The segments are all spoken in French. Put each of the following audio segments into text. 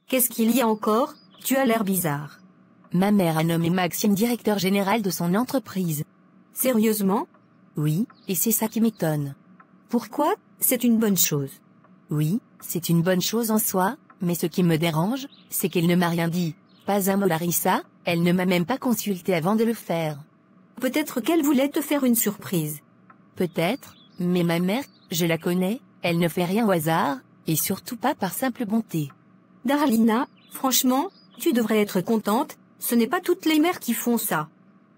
Qu'est-ce qu'il y a encore? Tu as l'air bizarre. Ma mère a nommé Maxime directeur général de son entreprise. Sérieusement? Oui, et c'est ça qui m'étonne. Pourquoi? C'est une bonne chose. Oui, c'est une bonne chose en soi, mais ce qui me dérange, c'est qu'elle ne m'a rien dit. Pas un mot Larissa, elle ne m'a même pas consulté avant de le faire. Peut-être qu'elle voulait te faire une surprise. Peut-être, mais ma mère, je la connais, elle ne fait rien au hasard, et surtout pas par simple bonté. Darlina, franchement, tu devrais être contente, ce n'est pas toutes les mères qui font ça.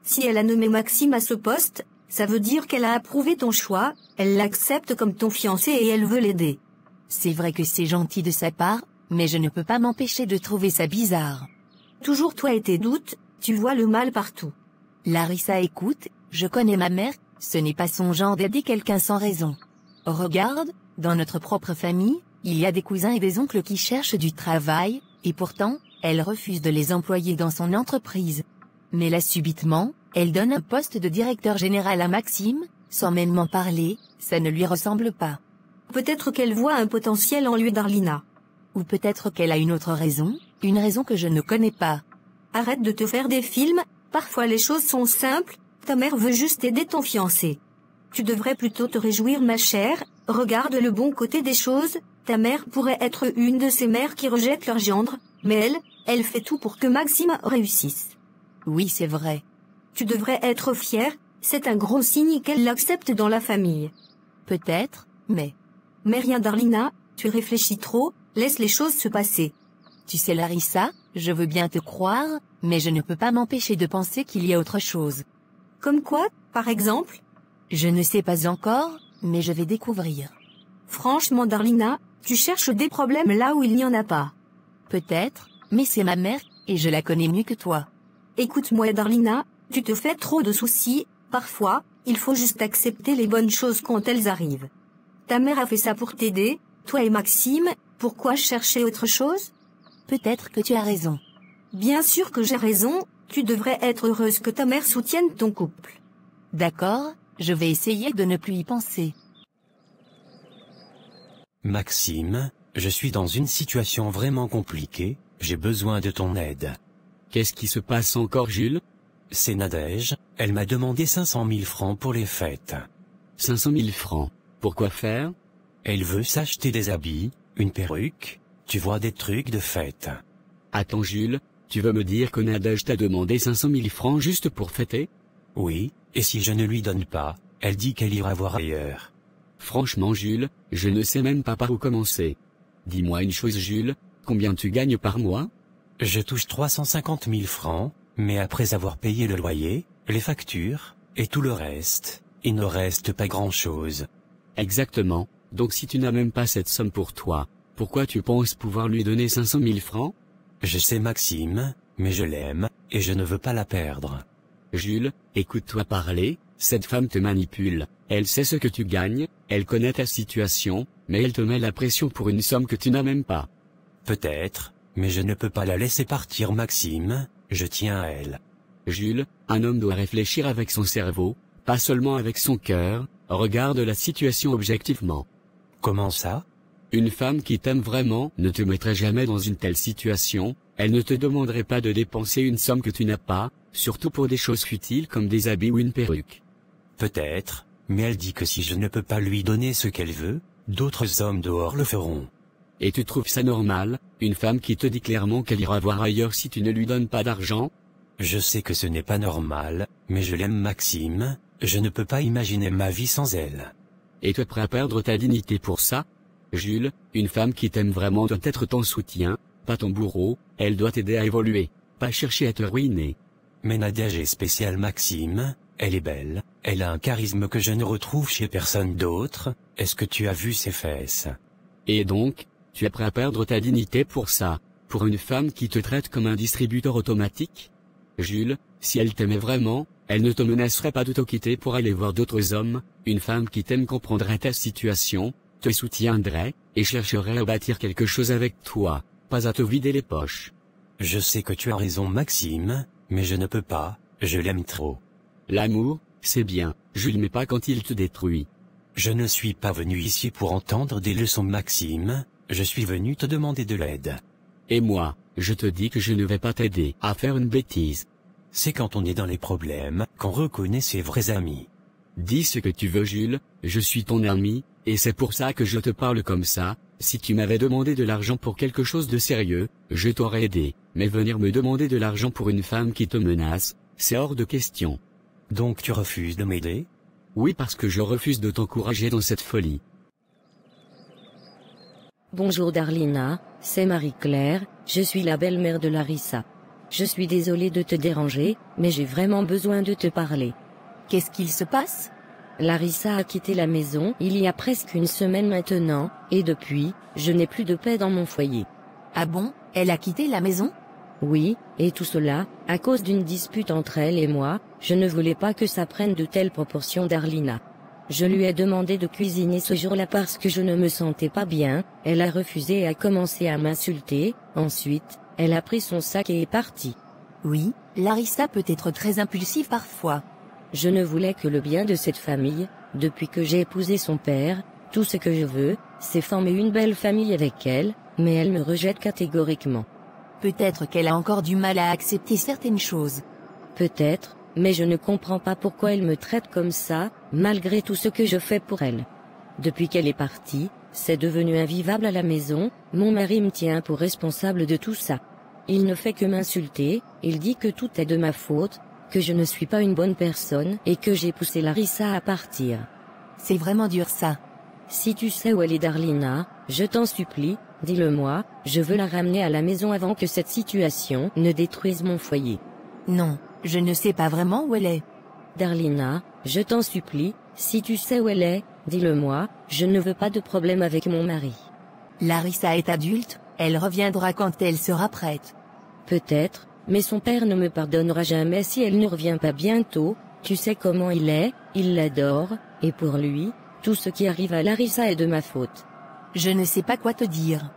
Si elle a nommé Maxime à ce poste, ça veut dire qu'elle a approuvé ton choix, elle l'accepte comme ton fiancé et elle veut l'aider. C'est vrai que c'est gentil de sa part, mais je ne peux pas m'empêcher de trouver ça bizarre. Toujours toi et tes doutes, tu vois le mal partout. Larissa, écoute, je connais ma mère, ce n'est pas son genre d'aider quelqu'un sans raison. Regarde, dans notre propre famille, il y a des cousins et des oncles qui cherchent du travail, et pourtant, elle refuse de les employer dans son entreprise. Mais là subitement, elle donne un poste de directeur général à Maxime, sans même m'en parler, ça ne lui ressemble pas. Peut-être qu'elle voit un potentiel en lui Darlina. Ou peut-être qu'elle a une autre raison, une raison que je ne connais pas. Arrête de te faire des films, parfois les choses sont simples, ta mère veut juste aider ton fiancé. Tu devrais plutôt te réjouir ma chère, regarde le bon côté des choses, ta mère pourrait être une de ces mères qui rejettent leur gendre, mais elle fait tout pour que Maxime réussisse. Oui, c'est vrai. Tu devrais être fier, c'est un gros signe qu'elle l'accepte dans la famille. Peut-être, mais... Mais rien Darlina, tu réfléchis trop, laisse les choses se passer. Tu sais Larissa, je veux bien te croire, mais je ne peux pas m'empêcher de penser qu'il y a autre chose. Comme quoi, par exemple? Je ne sais pas encore, mais je vais découvrir. Franchement Darlina, tu cherches des problèmes là où il n'y en a pas. Peut-être, mais c'est ma mère, et je la connais mieux que toi. Écoute-moi Darlina, tu te fais trop de soucis, parfois, il faut juste accepter les bonnes choses quand elles arrivent. Ta mère a fait ça pour t'aider, toi et Maxime, pourquoi chercher autre chose? Peut-être que tu as raison. Bien sûr que j'ai raison, tu devrais être heureuse que ta mère soutienne ton couple. D'accord, je vais essayer de ne plus y penser. Maxime, je suis dans une situation vraiment compliquée, j'ai besoin de ton aide. Qu'est-ce qui se passe encore Jules? C'est Nadège, elle m'a demandé 500 000 francs pour les fêtes. 500 000 francs. Pourquoi faire? Elle veut s'acheter des habits, une perruque, tu vois des trucs de fête. Attends Jules, tu veux me dire que Nadège t'a demandé 500 000 francs juste pour fêter? Oui, et si je ne lui donne pas, elle dit qu'elle ira voir ailleurs. Franchement Jules, je ne sais même pas par où commencer. Dis-moi une chose Jules, combien tu gagnes par mois? Je touche 350 000 francs, mais après avoir payé le loyer, les factures, et tout le reste, il ne reste pas grand-chose. Exactement, donc si tu n'as même pas cette somme pour toi, pourquoi tu penses pouvoir lui donner 500 000 francs? Je sais Maxime, mais je l'aime, et je ne veux pas la perdre. Jules, écoute-toi parler, cette femme te manipule, elle sait ce que tu gagnes, elle connaît ta situation, mais elle te met la pression pour une somme que tu n'as même pas. Peut-être, mais je ne peux pas la laisser partir Maxime, je tiens à elle. Jules, un homme doit réfléchir avec son cerveau, pas seulement avec son cœur, regarde la situation objectivement. Comment ça? Une femme qui t'aime vraiment ne te mettrait jamais dans une telle situation, elle ne te demanderait pas de dépenser une somme que tu n'as pas, surtout pour des choses futiles comme des habits ou une perruque. Peut-être, mais elle dit que si je ne peux pas lui donner ce qu'elle veut, d'autres hommes dehors le feront. Et tu trouves ça normal, une femme qui te dit clairement qu'elle ira voir ailleurs si tu ne lui donnes pas d'argent? Je sais que ce n'est pas normal, mais je l'aime Maxime, je ne peux pas imaginer ma vie sans elle. Et tu es prêt à perdre ta dignité pour ça? Jules, une femme qui t'aime vraiment doit être ton soutien, pas ton bourreau, elle doit t'aider à évoluer, pas chercher à te ruiner. Mais Nadège est spéciale Maxime, elle est belle, elle a un charisme que je ne retrouve chez personne d'autre, est-ce que tu as vu ses fesses? Et donc, tu es prêt à perdre ta dignité pour ça, pour une femme qui te traite comme un distributeur automatique? Jules, si elle t'aimait vraiment, elle ne te menacerait pas de te quitter pour aller voir d'autres hommes, une femme qui t'aime comprendrait ta situation, te soutiendrait, et chercherait à bâtir quelque chose avec toi, pas à te vider les poches. Je sais que tu as raison Maxime, mais je ne peux pas, je l'aime trop. L'amour, c'est bien, Jules, mais pas quand il te détruit. Je ne suis pas venu ici pour entendre des leçons Maxime, je suis venu te demander de l'aide. Et moi, je te dis que je ne vais pas t'aider à faire une bêtise. C'est quand on est dans les problèmes qu'on reconnaît ses vrais amis. Dis ce que tu veux Jules, je suis ton ami, et c'est pour ça que je te parle comme ça. Si tu m'avais demandé de l'argent pour quelque chose de sérieux, je t'aurais aidé, mais venir me demander de l'argent pour une femme qui te menace, c'est hors de question. Donc tu refuses de m'aider? Oui, parce que je refuse de t'encourager dans cette folie. Bonjour Darlina, c'est Marie-Claire, je suis la belle-mère de Larissa. Je suis désolée de te déranger, mais j'ai vraiment besoin de te parler. Qu'est-ce qu'il se passe? Larissa a quitté la maison il y a presque une semaine maintenant, et depuis, je n'ai plus de paix dans mon foyer. Ah bon, elle a quitté la maison? Oui, et tout cela, à cause d'une dispute entre elle et moi, je ne voulais pas que ça prenne de telles proportions Darlina. Je lui ai demandé de cuisiner ce jour-là parce que je ne me sentais pas bien, elle a refusé et a commencé à m'insulter, ensuite, elle a pris son sac et est partie. Oui, Larissa peut être très impulsive parfois. Je ne voulais que le bien de cette famille, depuis que j'ai épousé son père, tout ce que je veux, c'est former une belle famille avec elle, mais elle me rejette catégoriquement. Peut-être qu'elle a encore du mal à accepter certaines choses. Peut-être, mais je ne comprends pas pourquoi elle me traite comme ça, malgré tout ce que je fais pour elle. Depuis qu'elle est partie, c'est devenu invivable à la maison, mon mari me tient pour responsable de tout ça. Il ne fait que m'insulter, il dit que tout est de ma faute, que je ne suis pas une bonne personne et que j'ai poussé Larissa à partir. C'est vraiment dur ça. Si tu sais où elle est Darlina, je t'en supplie, dis-le-moi, je veux la ramener à la maison avant que cette situation ne détruise mon foyer. Non, je ne sais pas vraiment où elle est. Darlina, je t'en supplie, si tu sais où elle est, dis-le-moi, je ne veux pas de problème avec mon mari. Larissa est adulte, elle reviendra quand elle sera prête. Peut-être, mais son père ne me pardonnera jamais si elle ne revient pas bientôt, tu sais comment il est, il l'adore, et pour lui, tout ce qui arrive à Larissa est de ma faute. Je ne sais pas quoi te dire.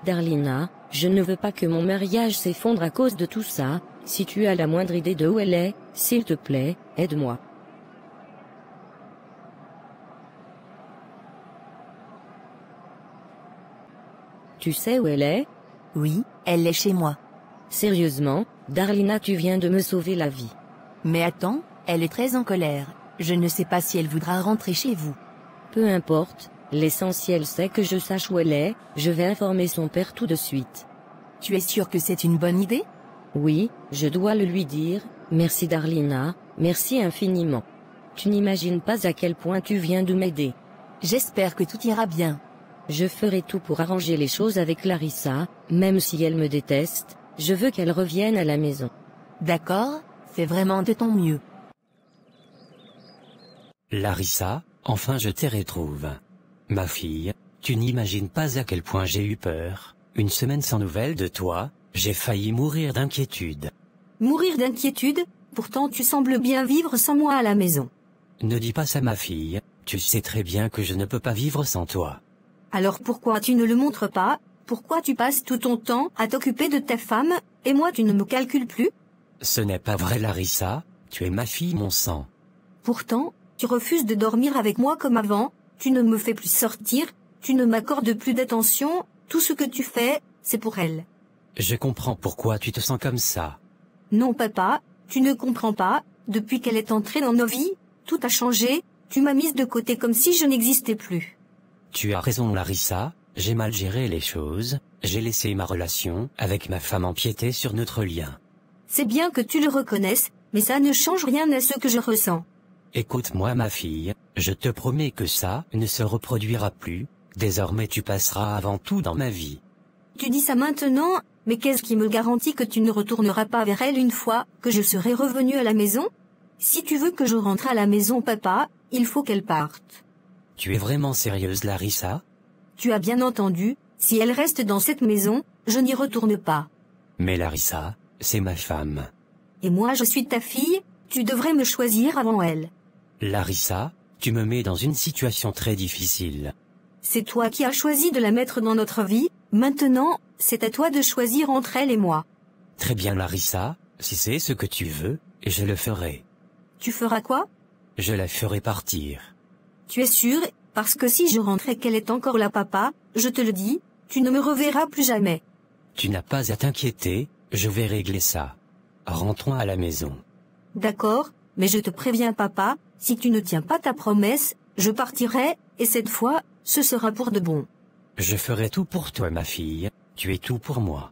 Darlina, je ne veux pas que mon mariage s'effondre à cause de tout ça, si tu as la moindre idée de où elle est, s'il te plaît, aide-moi. Tu sais où elle est? Oui, elle est chez moi. Sérieusement, Darlina, tu viens de me sauver la vie. Mais attends, elle est très en colère. Je ne sais pas si elle voudra rentrer chez vous. Peu importe, l'essentiel c'est que je sache où elle est, je vais informer son père tout de suite. Tu es sûr que c'est une bonne idée? Oui, je dois le lui dire, merci Darlina, merci infiniment. Tu n'imagines pas à quel point tu viens de m'aider. J'espère que tout ira bien. Je ferai tout pour arranger les choses avec Larissa, même si elle me déteste, je veux qu'elle revienne à la maison. D'accord, fais vraiment de ton mieux. Larissa, enfin je te retrouve. Ma fille, tu n'imagines pas à quel point j'ai eu peur. Une semaine sans nouvelles de toi, j'ai failli mourir d'inquiétude. Mourir d'inquiétude? Pourtant tu sembles bien vivre sans moi à la maison. Ne dis pas ça ma fille, tu sais très bien que je ne peux pas vivre sans toi. Alors pourquoi tu ne le montres pas? Pourquoi tu passes tout ton temps à t'occuper de ta femme, et moi tu ne me calcules plus? Ce n'est pas vrai Larissa, tu es ma fille mon sang. Pourtant, tu refuses de dormir avec moi comme avant, tu ne me fais plus sortir, tu ne m'accordes plus d'attention, tout ce que tu fais, c'est pour elle. Je comprends pourquoi tu te sens comme ça. Non papa, tu ne comprends pas, depuis qu'elle est entrée dans nos vies, tout a changé, tu m'as mise de côté comme si je n'existais plus. Tu as raison Larissa, j'ai mal géré les choses, j'ai laissé ma relation avec ma femme empiéter sur notre lien. C'est bien que tu le reconnaisses, mais ça ne change rien à ce que je ressens. Écoute-moi ma fille, je te promets que ça ne se reproduira plus, désormais tu passeras avant tout dans ma vie. Tu dis ça maintenant, mais qu'est-ce qui me garantit que tu ne retourneras pas vers elle une fois que je serai revenu à la maison? Si tu veux que je rentre à la maison papa, il faut qu'elle parte. Tu es vraiment sérieuse Larissa? Tu as bien entendu, si elle reste dans cette maison, je n'y retourne pas. Mais Larissa, c'est ma femme. Et moi je suis ta fille, tu devrais me choisir avant elle. Larissa, tu me mets dans une situation très difficile. C'est toi qui as choisi de la mettre dans notre vie, maintenant, c'est à toi de choisir entre elle et moi. Très bien Larissa, si c'est ce que tu veux, je le ferai. Tu feras quoi? Je la ferai partir. Tu es sûr, parce que si je rentre et qu'elle est encore là papa, je te le dis, tu ne me reverras plus jamais. Tu n'as pas à t'inquiéter, je vais régler ça. Rentrons à la maison. D'accord, mais je te préviens papa, si tu ne tiens pas ta promesse, je partirai, et cette fois, ce sera pour de bon. Je ferai tout pour toi ma fille, tu es tout pour moi.